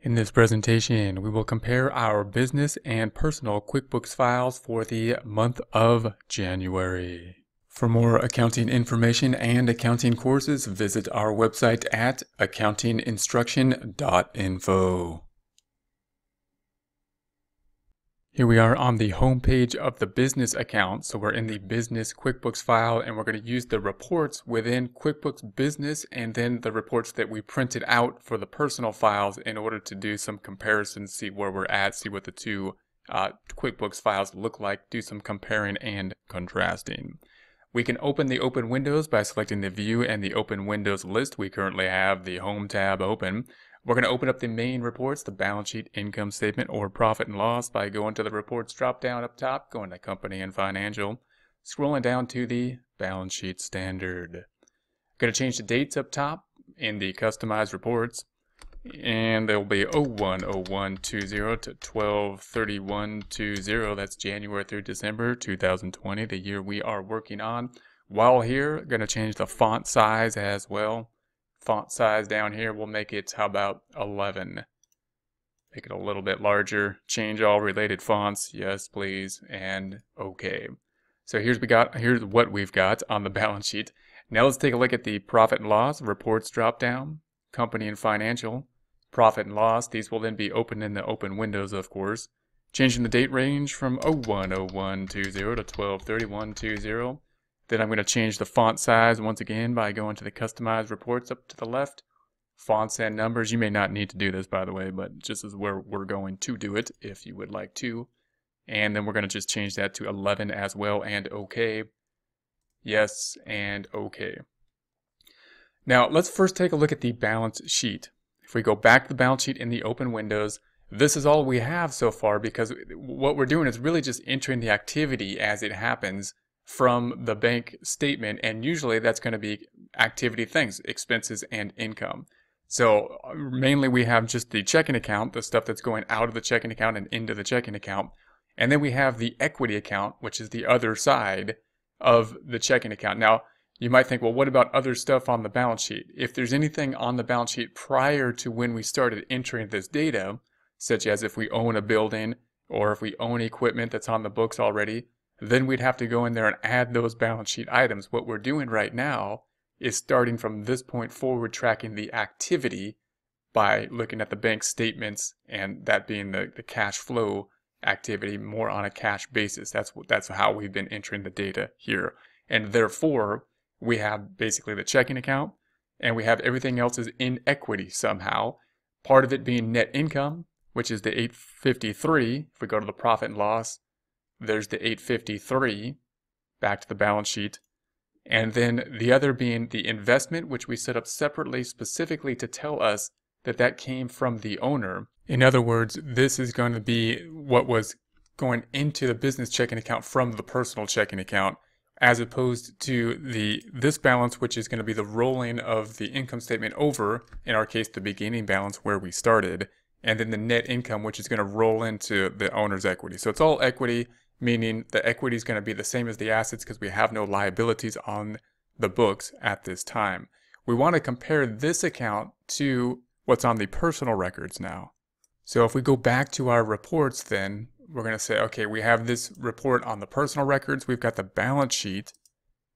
In this presentation, we will compare our business and personal QuickBooks files for the month of January. For more accounting information and accounting courses, visit our website at accountinginstruction.info. Here we are on the home page of the business account. So we're in the business QuickBooks file, and we're going to use the reports within QuickBooks Business and then the reports that we printed out for the personal files in order to do some comparisons, see where we're at, see what the two QuickBooks files look like, do some comparing and contrasting. We can open the open windows by selecting the view and the open windows list. We currently have the home tab open. We're going to open up the main reports, the balance sheet, income statement, or profit and loss by going to the reports drop down up top, going to company and financial, scrolling down to the balance sheet standard. Going to change the dates up top in the customized reports, and there will be 01/01/20 to 12/31/20. That's January through December 2020, the year we are working on. While here, going to change the font size as well. Font size down here, we'll make it, how about 11? Make it a little bit larger. Change all related fonts. Yes, please. And okay. So here's what we've got on the balance sheet. Now let's take a look at the profit and loss. Reports drop down. Company and financial. Profit and loss. These will then be open in the open windows, of course. Changing the date range from 01/01/20 to 12/31/20. Then I'm going to change the font size once again by going to the customized reports up to the left. Fonts and numbers, you may not need to do this, by the way, but just is where we're going to do it if you would like to. And then we're going to just change that to 11 as well, and okay. Yes, and okay. Now let's first take a look at the balance sheet. If we go back to the balance sheet in the open windows, this is all we have so far, because what we're doing is really just entering the activity as it happens from the bank statement, and usually that's going to be activity things, expenses and income. So mainly we have just the checking account, the stuff that's going out of the checking account and into the checking account, and then we have the equity account, which is the other side of the checking account. Now you might think, well, what about other stuff on the balance sheet? If there's anything on the balance sheet prior to when we started entering this data, such as if we own a building or if we own equipment that's on the books already, then we'd have to go in there and add those balance sheet items. What we're doing right now is starting from this point forward, tracking the activity by looking at the bank statements, and that being the cash flow activity more on a cash basis. That's how we've been entering the data here. And therefore, we have basically the checking account, and we have everything else is in equity somehow. Part of it being net income, which is the 853. If we go to the profit and loss, there's the 853, back to the balance sheet. And then the other being the investment, which we set up separately specifically to tell us that that came from the owner. In other words, this is going to be what was going into the business checking account from the personal checking account, as opposed to this balance, which is going to be the rolling of the income statement over, in our case, the beginning balance where we started, and then the net income, which is going to roll into the owner's equity. So it's all equity, meaning the equity is going to be the same as the assets because we have no liabilities on the books at this time. We want to compare this account to what's on the personal records now. So if we go back to our reports, then we're going to say, okay, we have this report on the personal records. We've got the balance sheet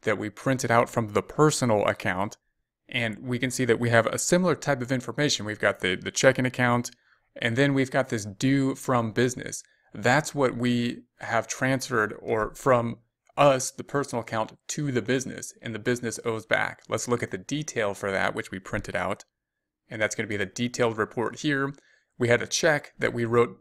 that we printed out from the personal account, and we can see that we have a similar type of information. We've got the checking account, and then we've got this due from business. That's what we have transferred, or from us, the personal account, to the business, and the business owes back. Let's look at the detail for that, which we printed out, and that's going to be the detailed report here. We had a check that we wrote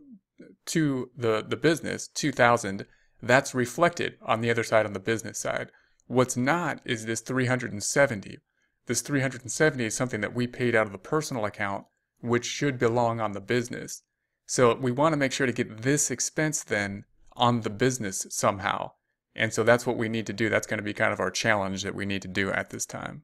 to the business, 2,000. That's reflected on the other side, on the business side. What's not is this 370. This 370 is something that we paid out of the personal account, which should belong on the business. So we want to make sure to get this expense then on the business somehow. And so that's what we need to do. That's going to be kind of our challenge that we need to do at this time.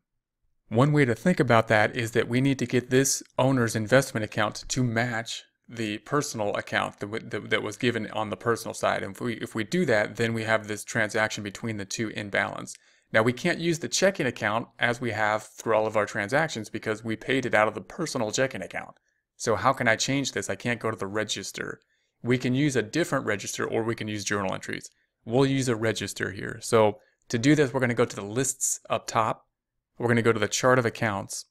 One way to think about that is that we need to get this owner's investment account to match the personal account that was given on the personal side. And if we do that, then we have this transaction between the two in balance. Now we can't use the checking account as we have through all of our transactions because we paid it out of the personal checking account. So how can I change this? I can't go to the register. We can use a different register or we can use journal entries. We'll use a register here. So to do this, we're going to go to the lists up top. We're going to go to the chart of accounts.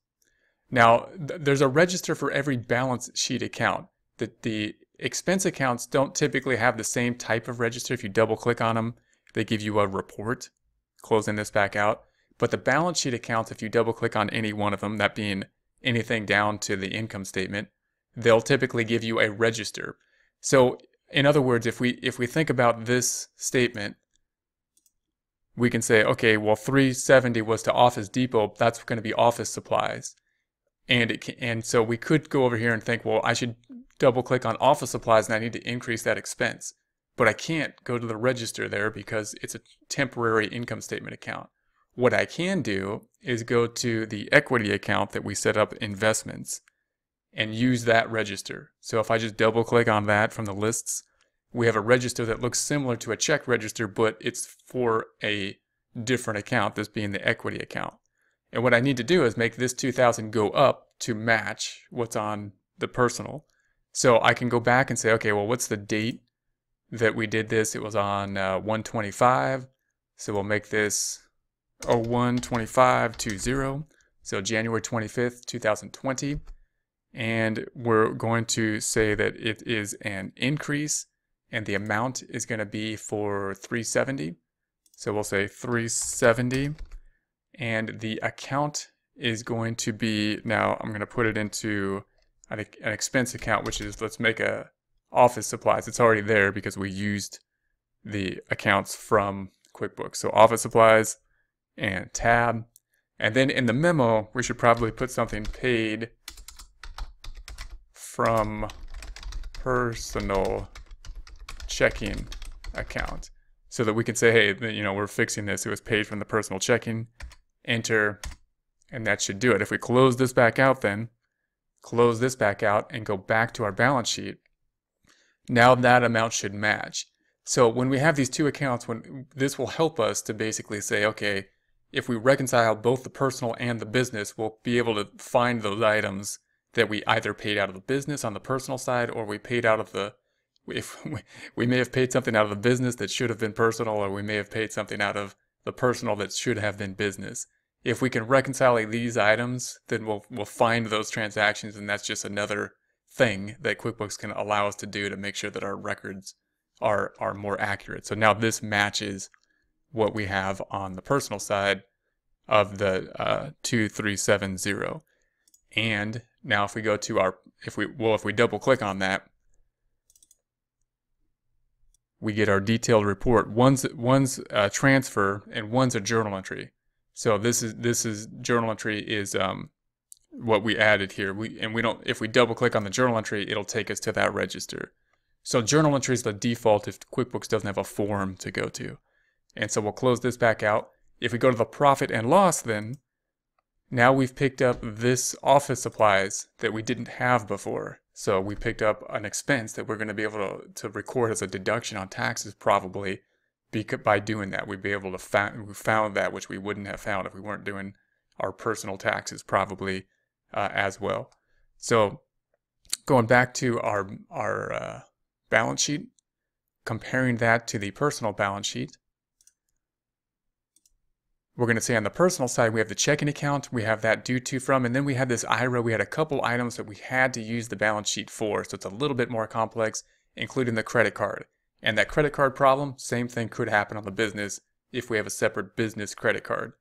Now, there's a register for every balance sheet account. The expense accounts don't typically have the same type of register. If you double click on them, they give you a report, closing this back out. But the balance sheet accounts, if you double click on any one of them, that being anything down to the income statement, they'll typically give you a register. So in other words, if we think about this statement, we can say, okay, well, 370 was to Office Depot. That's going to be office supplies. And so we could go over here and think, well, I should double click on office supplies and I need to increase that expense. But I can't go to the register there because it's a temporary income statement account. What I can do is go to the equity account that we set up, investments, and use that register. So if I just double click on that from the lists, we have a register that looks similar to a check register, but it's for a different account, this being the equity account. And what I need to do is make this 2000 go up to match what's on the personal. So I can go back and say, okay, well, what's the date that we did this? It was on 125. So we'll make this 012520. So January 25th, 2020. And we're going to say that it is an increase and the amount is going to be for 370. So we'll say 370. And the account is going to be, now I'm going to put it into an expense account, which is, let's make a office supplies. It's already there because we used the accounts from QuickBooks. So office supplies and tab. And then in the memo, we should probably put something paid from personal checking account so that we can say, hey, you know, we're fixing this. It was paid from the personal checking. Enter, and that should do it. If we close this back out, then close this back out and go back to our balance sheet, now that amount should match. So when we have these two accounts, this will help us to basically say, okay, if we reconcile both the personal and the business, we'll be able to find those items that we either paid out of the business on the personal side, or we paid out of the, if we may have paid something out of the business that should have been personal, or we may have paid something out of the personal that should have been business. If we can reconcile these items, then we'll find those transactions, and that's just another thing that QuickBooks can allow us to do to make sure that our records are more accurate. So now this matches what we have on the personal side of the 2370. And now if we go to our, if we double click on that, we get our detailed report. One's a transfer and one's a journal entry. So this is journal entry is what we added here. If we double click on the journal entry, it'll take us to that register. So journal entry is the default if QuickBooks doesn't have a form to go to. And so we'll close this back out. If we go to the profit and loss, then now we've picked up this office supplies that we didn't have before. So we picked up an expense that we're going to be able to record as a deduction on taxes probably. By doing that, we'd be able to we found that, which we wouldn't have found if we weren't doing our personal taxes probably as well. So going back to our balance sheet, comparing that to the personal balance sheet, we're going to say on the personal side, we have the checking account, we have that due to from, and then we have this IRA. We had a couple items that we had to use the balance sheet for, so it's a little bit more complex, including the credit card. And that credit card problem, same thing could happen on the business if we have a separate business credit card.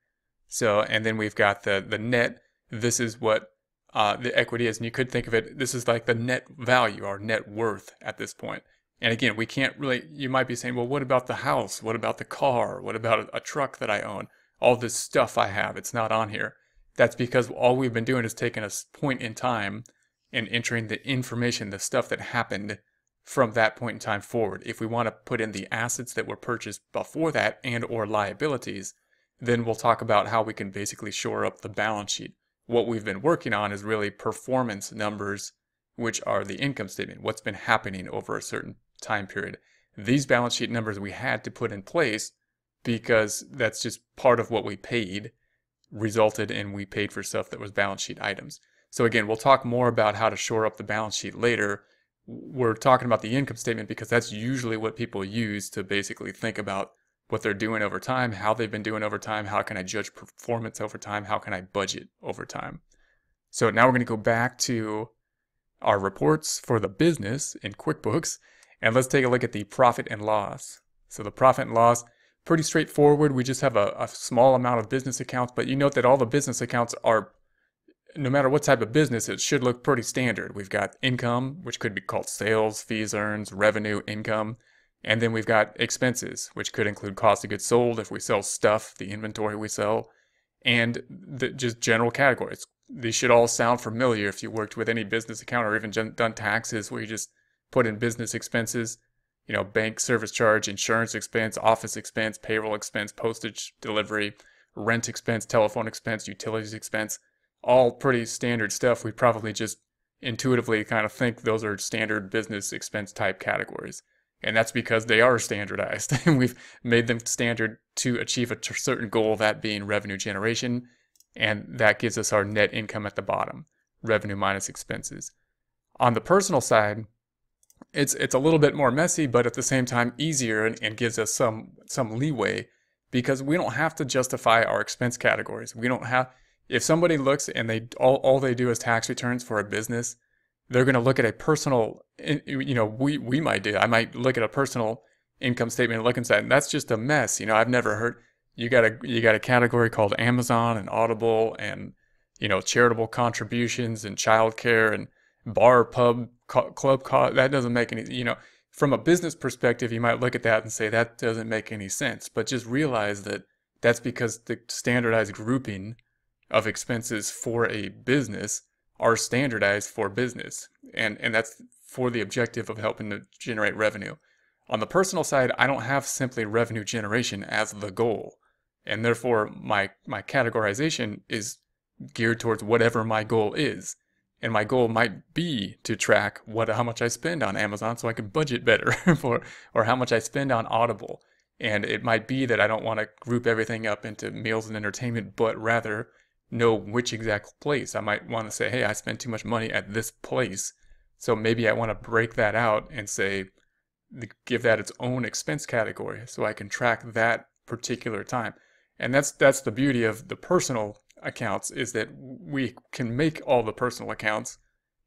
So, and then we've got the net. This is what the equity is. And you could think of it, this is like the net value, our net worth at this point. And again, we can't really, you might be saying, well, what about the house? What about the car? What about a truck that I own? All this stuff I have, it's not on here. That's because all we've been doing is taking a point in time and entering the information, the stuff that happened from that point in time forward. If we want to put in the assets that were purchased before that and or liabilities, then we'll talk about how we can basically shore up the balance sheet. What we've been working on is really performance numbers, which are the income statement, what's been happening over a certain time period. These balance sheet numbers we had to put in place because that's just part of what we paid, resulted in we paid for stuff that was balance sheet items. So again, we'll talk more about how to shore up the balance sheet later. We're talking about the income statement because that's usually what people use to basically think about what they're doing over time, how they've been doing over time, how can I judge performance over time, how can I budget over time. So now we're going to go back to our reports for the business in QuickBooks, and let's take a look at the profit and loss. So the profit and loss, pretty straightforward. We just have a small amount of business accounts, but you note that all the business accounts are, no matter what type of business, it should look pretty standard. We've got income, which could be called sales, fees earned, revenue, income. And then we've got expenses, which could include cost of goods sold if we sell stuff, the inventory we sell, and just general categories. These should all sound familiar if you worked with any business account or even done taxes where you just put in business expenses, bank service charge, insurance expense, office expense, payroll expense, postage delivery, rent expense, telephone expense, utilities expense. All pretty standard stuff. We probably just intuitively kind of think those are standard business expense type categories. And that's because they are standardized. And we've made them standard to achieve a certain goal, that being revenue generation. And that gives us our net income at the bottom, revenue minus expenses. On the personal side, it's a little bit more messy, but at the same time easier and gives us some leeway because we don't have to justify our expense categories. We don't have, if somebody looks and all they do is tax returns for a business, they're going to look at a personal, we might do. I might look at a personal income statement and look inside, and that's just a mess. I've never heard, you got a category called Amazon and Audible and, charitable contributions and childcare and bar, pub, club cost. That doesn't make any, from a business perspective, you might look at that and say that doesn't make any sense. But just realize that that's because the standardized grouping of expenses for a business are standardized for business. And that's for the objective of helping to generate revenue. On the personal side, I don't have simply revenue generation as the goal. And therefore, my categorization is geared towards whatever my goal is. And my goal might be to track how much I spend on Amazon so I can budget better or how much I spend on Audible. And it might be that I don't want to group everything up into meals and entertainment, but rather know which exact place. I might want to say, hey, I spend too much money at this place. So maybe I want to break that out and say, give that its own expense category so I can track that particular time. And that's the beauty of the personal accounts, is that we can make all the personal accounts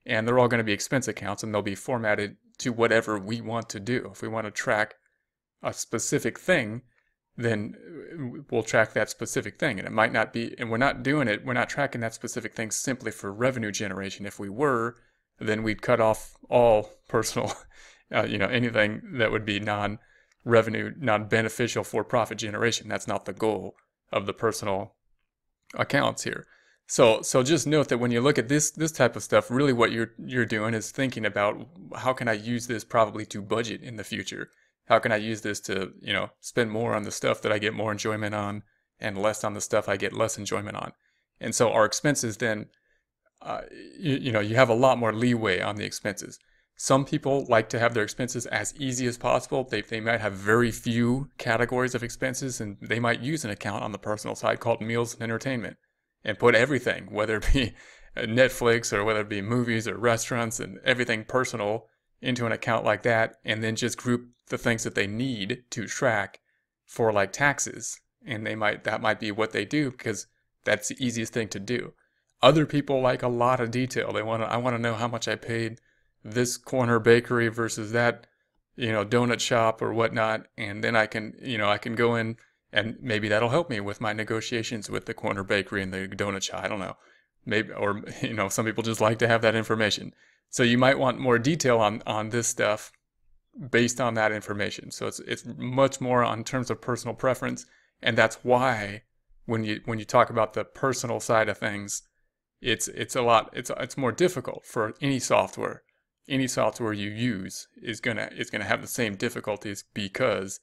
and they're all going to be expense accounts and they'll be formatted to whatever we want to do. If we want to track a specific thing, then we'll track that specific thing. And it might not be, and we're not tracking that specific thing simply for revenue generation. If we were, then we'd cut off all personal, anything that would be non-revenue, non-beneficial for profit generation. That's not the goal of the personal accounts here. So just note that when you look at this type of stuff, really what you're doing is thinking about how can I use this probably to budget in the future. How can I use this to, spend more on the stuff that I get more enjoyment on and less on the stuff I get less enjoyment on? And so our expenses then, you have a lot more leeway on the expenses. Some people like to have their expenses as easy as possible. They might have very few categories of expenses, and they might use an account on the personal side called meals and entertainment and put everything, whether it be Netflix or whether it be movies or restaurants and everything personal, into an account like that, and then just group the things that they need to track for like taxes. And that might be what they do because that's the easiest thing to do. Other people like a lot of detail. I want to know how much I paid this corner bakery versus that, donut shop or whatnot. And then I can go in and maybe that'll help me with my negotiations with the corner bakery and the donut shop. I don't know. Maybe, or, some people just like to have that information. So you might want more detail on this stuff based on that information. So it's much more on terms of personal preference. And that's why when you talk about the personal side of things, it's more difficult for any software. Any software you use is gonna have the same difficulties because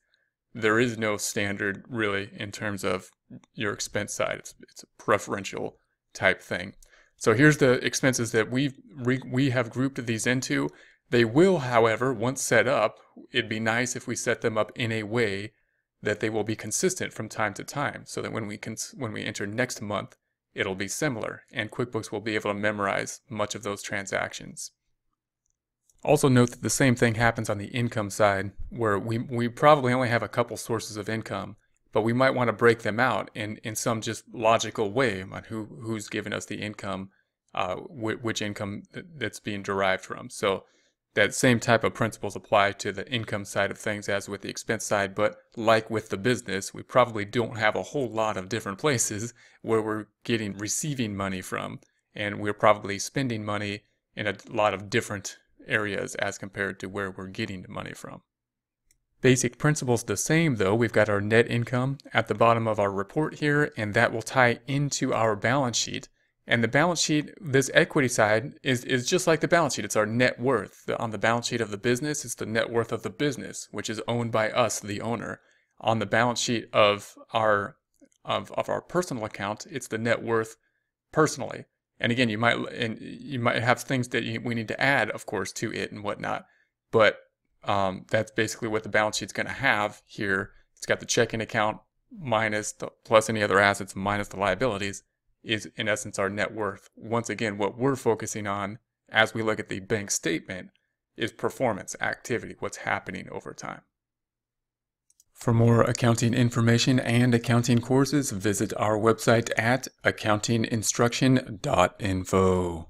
there is no standard really in terms of your expense side. It's a preferential type thing. So here's the expenses that we have grouped these into. They will, however, once set up, it'd be nice if we set them up in a way that they will be consistent from time to time, so that when we enter next month it'll be similar, and QuickBooks will be able to memorize much of those transactions. Also note that the same thing happens on the income side, where we probably only have a couple sources of income, but we might want to break them out in some just logical way on who's giving us the income, which income that's being derived from. So that same type of principles apply to the income side of things as with the expense side, but like with the business, we probably don't have a whole lot of different places where we're receiving money from, and we're probably spending money in a lot of different areas as compared to where we're getting the money from. Basic principles the same though. We've got our net income at the bottom of our report here, and that will tie into our balance sheet. And the balance sheet, this equity side, is just like the balance sheet. It's our net worth. On the balance sheet of the business, it's the net worth of the business, which is owned by us, the owner. On the balance sheet of our personal account, it's the net worth personally. And again, you might have things that we need to add, of course, to it and whatnot. But that's basically what the balance sheet's going to have here. It's got the checking account plus any other assets minus the liabilities is in essence our net worth. Once again, what we're focusing on as we look at the bank statement is performance, activity, what's happening over time. For more accounting information and accounting courses, visit our website at accountinginstruction.info.